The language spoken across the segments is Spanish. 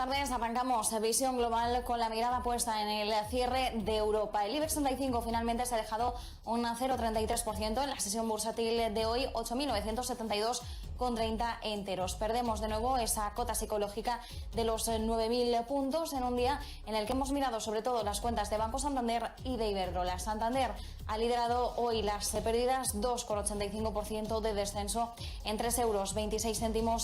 tardes. Arrancamos Visión Global con la mirada puesta en el cierre de Europa. El IBEX 35 finalmente se ha dejado un 0,33% en la sesión bursátil de hoy, 8.972,30 enteros. Perdemos de nuevo esa cota psicológica de los 9.000 puntos en un día en el que hemos mirado sobre todo las cuentas de Banco Santander y de Iberdrola. Santander ha liderado hoy las pérdidas, 2,85% de descenso en 3,26 euros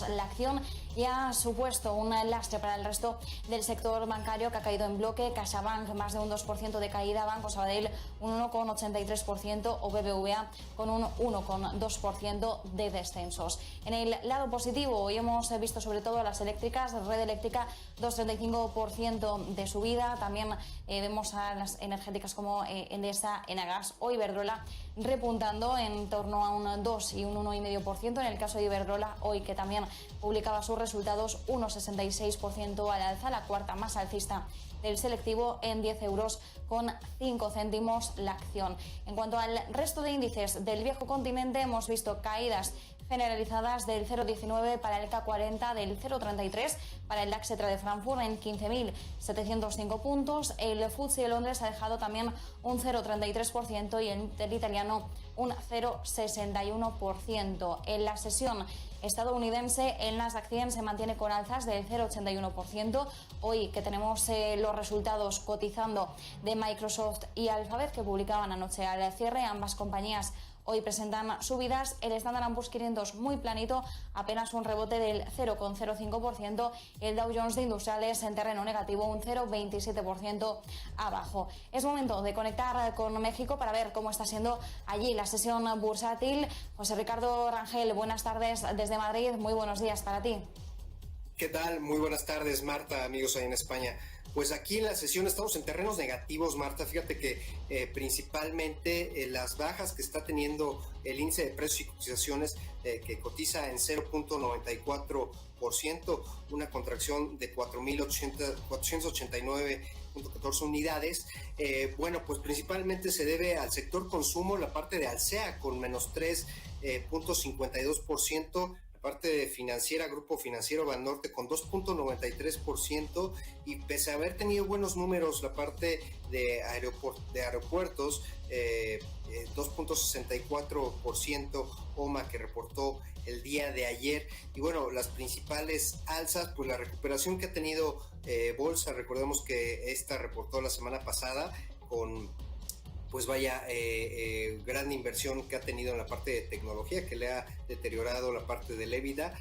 la acción, y ha supuesto un lastre para el resto del sector bancario, que ha caído en bloque. CaixaBank más de un 2% de caída, Banco Sabadell un 1,83% o BBVA con un 1,2% de descensos. En el lado positivo, hoy hemos visto sobre todo las eléctricas, Red Eléctrica 2,35% de subida. También vemos a las energéticas como Endesa, Enagas o Iberdrola repuntando en torno a un 2 y un 1,5%. En el caso de Iberdrola, hoy que también publicaba sus resultados, 1,66% al alza, la cuarta más alcista del selectivo, en 10,05 euros la acción. En cuanto al resto de índices del viejo continente, hemos visto caídas generalizadas del 0,19 para el K40, del 0,33 para el DAX de Frankfurt en 15.705 puntos. El FTSE de Londres ha dejado también un 0,33% y el italiano un 0,61%. En la sesión estadounidense, el Nasdaq 100 se mantiene con alzas del 0,81%. Hoy que tenemos los resultados cotizando de Microsoft y Alphabet, que publicaban anoche al cierre, ambas compañías hoy presentan subidas. El Standard & Poor's 500 muy planito, apenas un rebote del 0,05%. El Dow Jones de Industriales en terreno negativo, un 0,27% abajo. Es momento de conectar con México para ver cómo está siendo allí la sesión bursátil. José Ricardo Rangel, buenas tardes desde Madrid. Muy buenos días para ti. ¿Qué tal? Muy buenas tardes, Marta, amigos ahí en España. Pues aquí en la sesión estamos en terrenos negativos, Marta. Fíjate que principalmente las bajas que está teniendo el índice de precios y cotizaciones, que cotiza en 0,94%, una contracción de 4.489.14 unidades. Bueno, pues principalmente se debe al sector consumo, la parte de Alsea con menos 3,52%, parte financiera, Grupo Financiero Banorte con 2,93%, y pese a haber tenido buenos números la parte de aeropuertos, 2,64% OMA, que reportó el día de ayer. Y bueno, las principales alzas, pues la recuperación que ha tenido Bolsa. Recordemos que esta reportó la semana pasada con pues vaya gran inversión que ha tenido en la parte de tecnología, que le ha deteriorado la parte del EBITDA.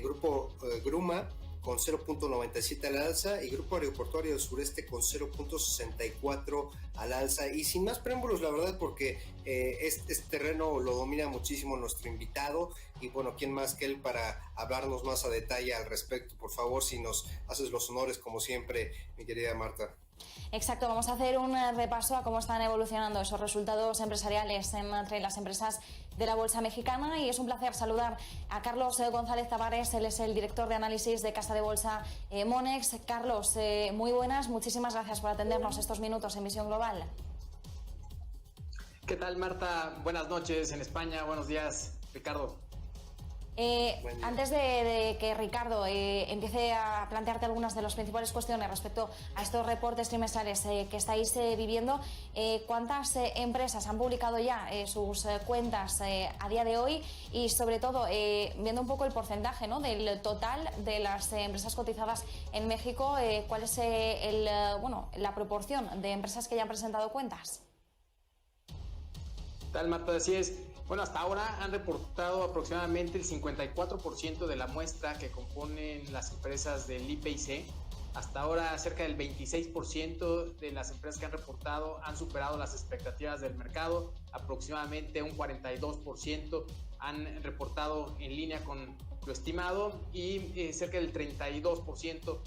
Grupo Gruma con 0,97 al alza, y Grupo Aeroportuario del Sureste con 0,64 al alza. Y sin más preámbulos, la verdad, porque este terreno lo domina muchísimo nuestro invitado, y bueno, ¿quién más que él para hablarnos más a detalle al respecto? Por favor, si nos haces los honores, como siempre, mi querida Marta. Exacto, vamos a hacer un repaso a cómo están evolucionando esos resultados empresariales entre las empresas de la Bolsa Mexicana, y es un placer saludar a Carlos González Tavares. Él es el director de análisis de Casa de Bolsa Monex. Carlos, muy buenas, muchísimas gracias por atendernos estos minutos en Visión Global. ¿Qué tal, Marta? Buenas noches en España, buenos días, Ricardo. Antes de que Ricardo empiece a plantearte algunas de las principales cuestiones respecto a estos reportes trimestrales que estáis viviendo, ¿cuántas empresas han publicado ya sus cuentas a día de hoy? Y sobre todo, viendo un poco el porcentaje, ¿no?, del total de las empresas cotizadas en México, ¿cuál es la proporción de empresas que ya han presentado cuentas? Tal, Marta, así es. Bueno, hasta ahora han reportado aproximadamente el 54% de la muestra que componen las empresas del IPC. Hasta ahora, cerca del 26% de las empresas que han reportado han superado las expectativas del mercado. Aproximadamente un 42% han reportado en línea con lo estimado, y cerca del 32%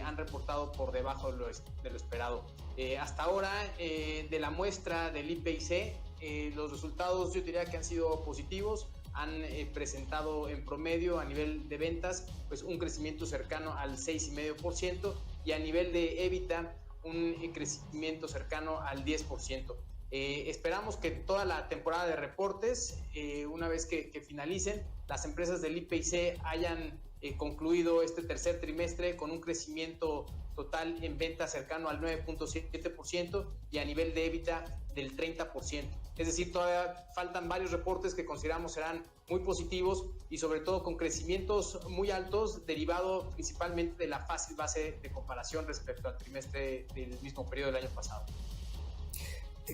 han reportado por debajo de lo esperado. Hasta ahora, de la muestra del IPC, los resultados yo diría que han sido positivos. Han presentado en promedio a nivel de ventas pues un crecimiento cercano al 6,5%, y a nivel de EBITDA un crecimiento cercano al 10%. Esperamos que toda la temporada de reportes, una vez que finalicen, las empresas del IPC hayan concluido este tercer trimestre con un crecimiento total en ventas cercano al 9.7% y a nivel de EBITDA del 30%. Es decir, todavía faltan varios reportes que consideramos serán muy positivos y sobre todo con crecimientos muy altos derivado principalmente de la fácil base de comparación respecto al trimestre del mismo periodo del año pasado.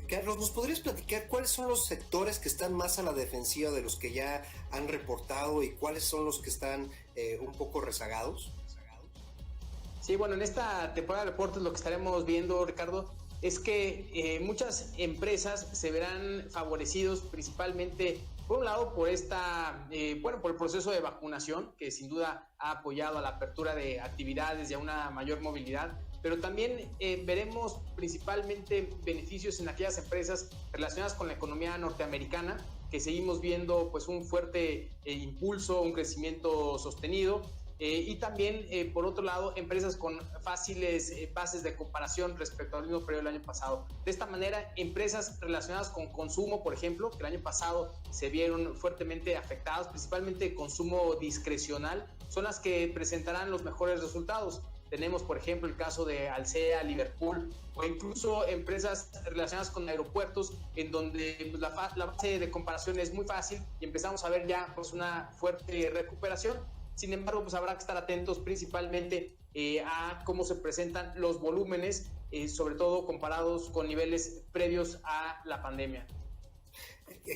Carlos, ¿nos podrías platicar cuáles son los sectores que están más a la defensiva de los que ya han reportado y cuáles son los que están un poco rezagados? Sí, bueno, en esta temporada de reportes lo que estaremos viendo, Ricardo, es que muchas empresas se verán favorecidos principalmente, por un lado, por por el proceso de vacunación, que sin duda ha apoyado a la apertura de actividades y a una mayor movilidad, pero también veremos principalmente beneficios en aquellas empresas relacionadas con la economía norteamericana, que seguimos viendo pues un fuerte impulso, un crecimiento sostenido, y también, por otro lado, empresas con fáciles bases de comparación respecto al mismo periodo del año pasado. De esta manera, empresas relacionadas con consumo, por ejemplo, que el año pasado se vieron fuertemente afectadas, principalmente consumo discrecional, son las que presentarán los mejores resultados. Tenemos, por ejemplo, el caso de Alsea, Liverpool, o incluso empresas relacionadas con aeropuertos, en donde pues, la base de comparación es muy fácil y empezamos a ver ya pues, una fuerte recuperación. Sin embargo, pues habrá que estar atentos principalmente a cómo se presentan los volúmenes, sobre todo comparados con niveles previos a la pandemia.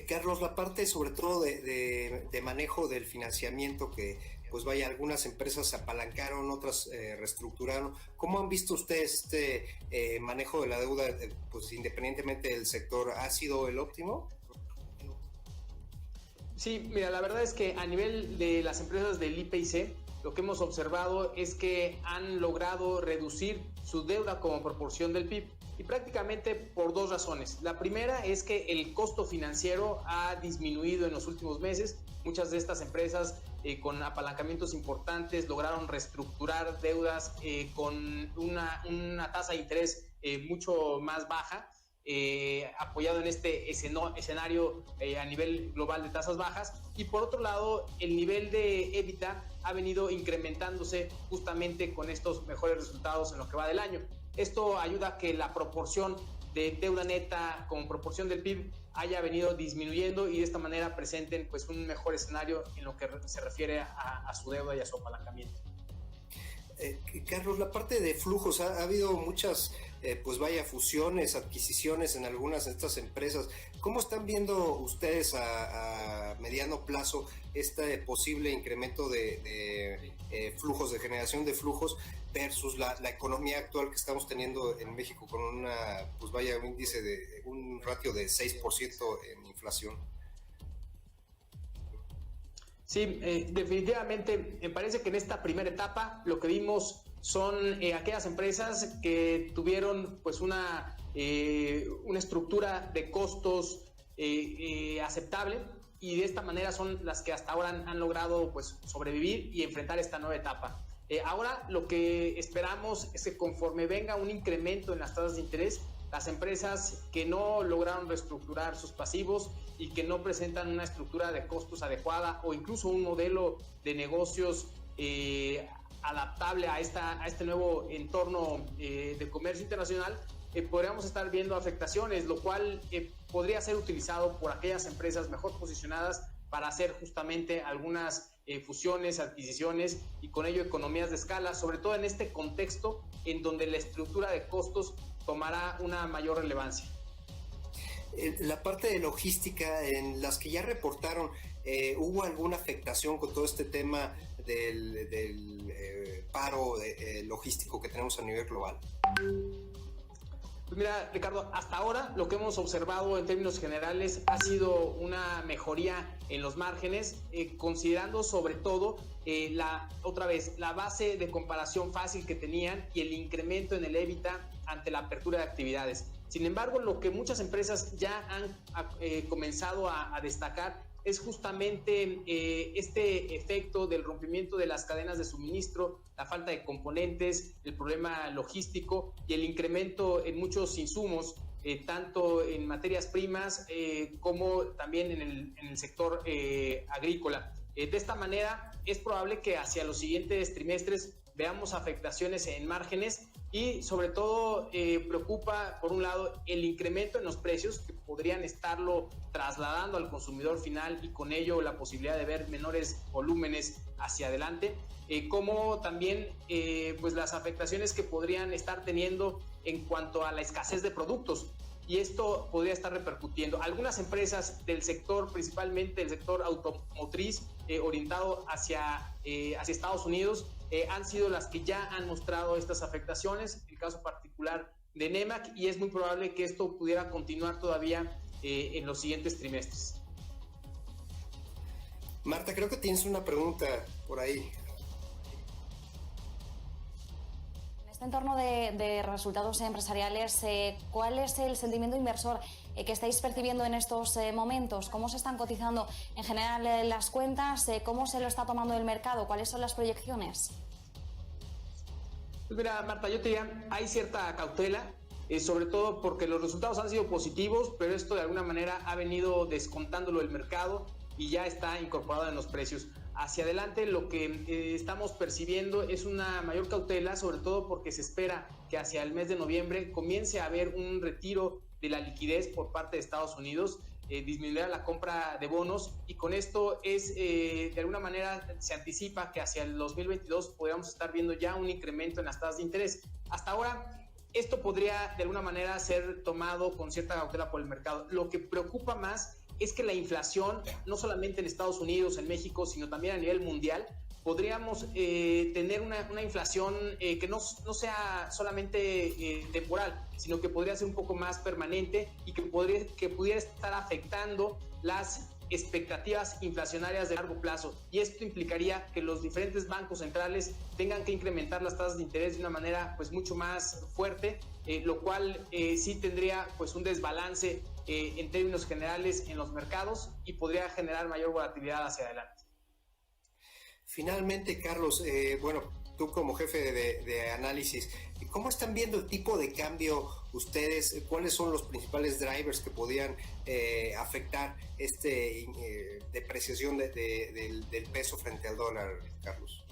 Carlos, la parte sobre todo de manejo del financiamiento que pues vaya, algunas empresas se apalancaron, otras reestructuraron. ¿Cómo han visto ustedes este manejo de la deuda, pues independientemente del sector, ha sido el óptimo? Sí, mira, la verdad es que a nivel de las empresas del IPC, lo que hemos observado es que han logrado reducir su deuda como proporción del PIB y prácticamente por dos razones. La primera es que el costo financiero ha disminuido en los últimos meses. Muchas de estas empresas con apalancamientos importantes lograron reestructurar deudas con una tasa de interés mucho más baja. Apoyado en este escenario a nivel global de tasas bajas, y por otro lado el nivel de EBITDA ha venido incrementándose justamente con estos mejores resultados en lo que va del año. Esto ayuda a que la proporción de deuda neta como proporción del PIB haya venido disminuyendo y de esta manera presenten pues un mejor escenario en lo que se refiere a su deuda y a su apalancamiento. Carlos, la parte de flujos, ha habido muchas pues vaya fusiones, adquisiciones en algunas de estas empresas. ¿Cómo están viendo ustedes a mediano plazo este posible incremento de flujos, de generación de flujos versus la economía actual que estamos teniendo en México con pues vaya, un índice de un ratio de 6% en inflación? Sí, definitivamente me parece que en esta primera etapa lo que vimos son aquellas empresas que tuvieron pues una estructura de costos aceptable, y de esta manera son las que hasta ahora han logrado pues sobrevivir y enfrentar esta nueva etapa. Ahora lo que esperamos es que conforme venga un incremento en las tasas de interés, las empresas que no lograron reestructurar sus pasivos y que no presentan una estructura de costos adecuada o incluso un modelo de negocios adaptable a este nuevo entorno de comercio internacional, podríamos estar viendo afectaciones, lo cual podría ser utilizado por aquellas empresas mejor posicionadas para hacer justamente algunas fusiones, adquisiciones y con ello economías de escala, sobre todo en este contexto en donde la estructura de costos tomará una mayor relevancia. La parte de logística, en las que ya reportaron, ¿hubo alguna afectación con todo este tema del paro logístico que tenemos a nivel global? Pues mira, Ricardo, hasta ahora lo que hemos observado en términos generales ha sido una mejoría en los márgenes, considerando sobre todo la base de comparación fácil que tenían y el incremento en el EBITDA ante la apertura de actividades. Sin embargo, lo que muchas empresas ya han comenzado a destacar es justamente este efecto del rompimiento de las cadenas de suministro, la falta de componentes, el problema logístico y el incremento en muchos insumos, tanto en materias primas como también en el sector agrícola. De esta manera, es probable que hacia los siguientes trimestres veamos afectaciones en márgenes y sobre todo preocupa, por un lado, el incremento en los precios que podrían estarlo trasladando al consumidor final y con ello la posibilidad de ver menores volúmenes hacia adelante, como también pues las afectaciones que podrían estar teniendo en cuanto a la escasez de productos. Y esto podría estar repercutiendo. Algunas empresas del sector, principalmente el sector automotriz, orientado hacia Estados Unidos, han sido las que ya han mostrado estas afectaciones, el caso particular de Nemak, y es muy probable que esto pudiera continuar todavía en los siguientes trimestres. Marta, creo que tienes una pregunta por ahí. En este entorno de resultados empresariales, ¿cuál es el sentimiento inversor que estáis percibiendo en estos momentos? ¿Cómo se están cotizando en general las cuentas? ¿Cómo se lo está tomando el mercado? ¿Cuáles son las proyecciones? Pues mira, Marta, yo te diría, hay cierta cautela, sobre todo porque los resultados han sido positivos, pero esto de alguna manera ha venido descontándolo del mercado y ya está incorporado en los precios. Hacia adelante lo que estamos percibiendo es una mayor cautela, sobre todo porque se espera que hacia el mes de noviembre comience a haber un retiro de la liquidez por parte de Estados Unidos, disminuirá la compra de bonos, y con esto es de alguna manera se anticipa que hacia el 2022 podríamos estar viendo ya un incremento en las tasas de interés. Hasta ahora esto podría de alguna manera ser tomado con cierta cautela por el mercado. Lo que preocupa más es que la inflación, no solamente en Estados Unidos, en México, sino también a nivel mundial, podríamos tener una inflación que no sea solamente temporal, sino que podría ser un poco más permanente y que pudiera estar afectando las expectativas inflacionarias de largo plazo. Y esto implicaría que los diferentes bancos centrales tengan que incrementar las tasas de interés de una manera pues mucho más fuerte, lo cual sí tendría pues un desbalance en términos generales en los mercados y podría generar mayor volatilidad hacia adelante. Finalmente, Carlos, bueno, tú como jefe de análisis, ¿cómo están viendo el tipo de cambio ustedes? ¿Cuáles son los principales drivers que podrían afectar depreciación del peso frente al dólar, Carlos?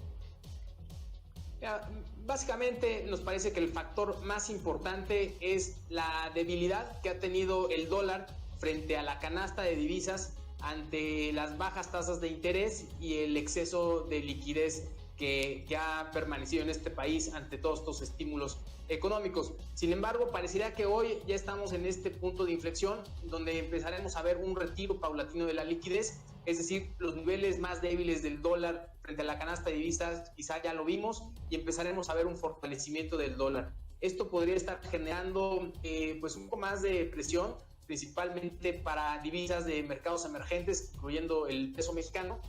Básicamente nos parece que el factor más importante es la debilidad que ha tenido el dólar frente a la canasta de divisas ante las bajas tasas de interés y el exceso de liquidez que ha permanecido en este país ante todos estos estímulos económicos. Sin embargo, parecería que hoy ya estamos en este punto de inflexión donde empezaremos a ver un retiro paulatino de la liquidez, es decir, los niveles más débiles del dólar frente a la canasta de divisas quizá ya lo vimos y empezaremos a ver un fortalecimiento del dólar. Esto podría estar generando pues un poco más de presión, principalmente para divisas de mercados emergentes, incluyendo el peso mexicano,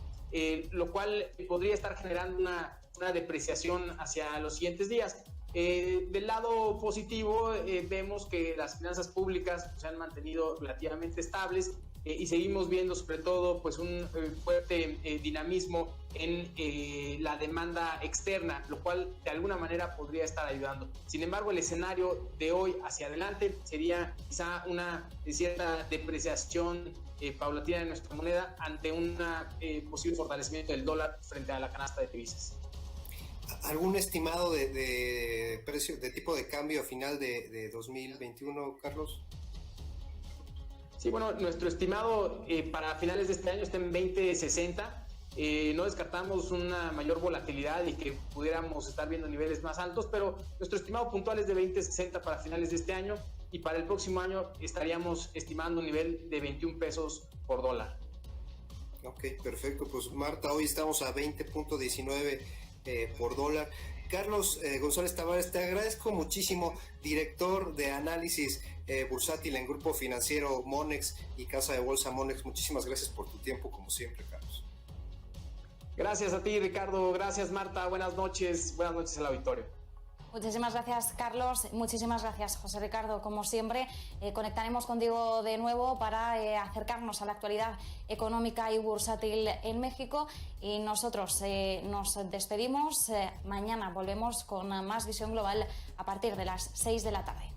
lo cual podría estar generando una depreciación hacia los siguientes días. Del lado positivo, vemos que las finanzas públicas se han mantenido relativamente estables y seguimos viendo sobre todo pues un fuerte dinamismo en la demanda externa, lo cual de alguna manera podría estar ayudando. Sin embargo, el escenario de hoy hacia adelante sería quizá una cierta depreciación paulatina de nuestra moneda ante un posible fortalecimiento del dólar frente a la canasta de divisas. ¿Algún estimado de precio, de tipo de cambio a final de 2021, Carlos? Sí, bueno, nuestro estimado para finales de este año está en 20.60. No descartamos una mayor volatilidad y que pudiéramos estar viendo niveles más altos, pero nuestro estimado puntual es de 20.60 para finales de este año, y para el próximo año estaríamos estimando un nivel de 21 pesos por dólar. Ok, perfecto. Pues Marta, hoy estamos a 20.19 por dólar. Carlos González Tavares, te agradezco muchísimo, director de análisis bursátil en Grupo Financiero Monex y Casa de Bolsa Monex. Muchísimas gracias por tu tiempo, como siempre, Carlos. Gracias a ti, Ricardo. Gracias, Marta. Buenas noches al auditorio. Muchísimas gracias, Carlos. Muchísimas gracias, José Ricardo. Como siempre, conectaremos contigo de nuevo para acercarnos a la actualidad económica y bursátil en México. Y nosotros nos despedimos. Mañana volvemos con más visión global a partir de las 6 de la tarde.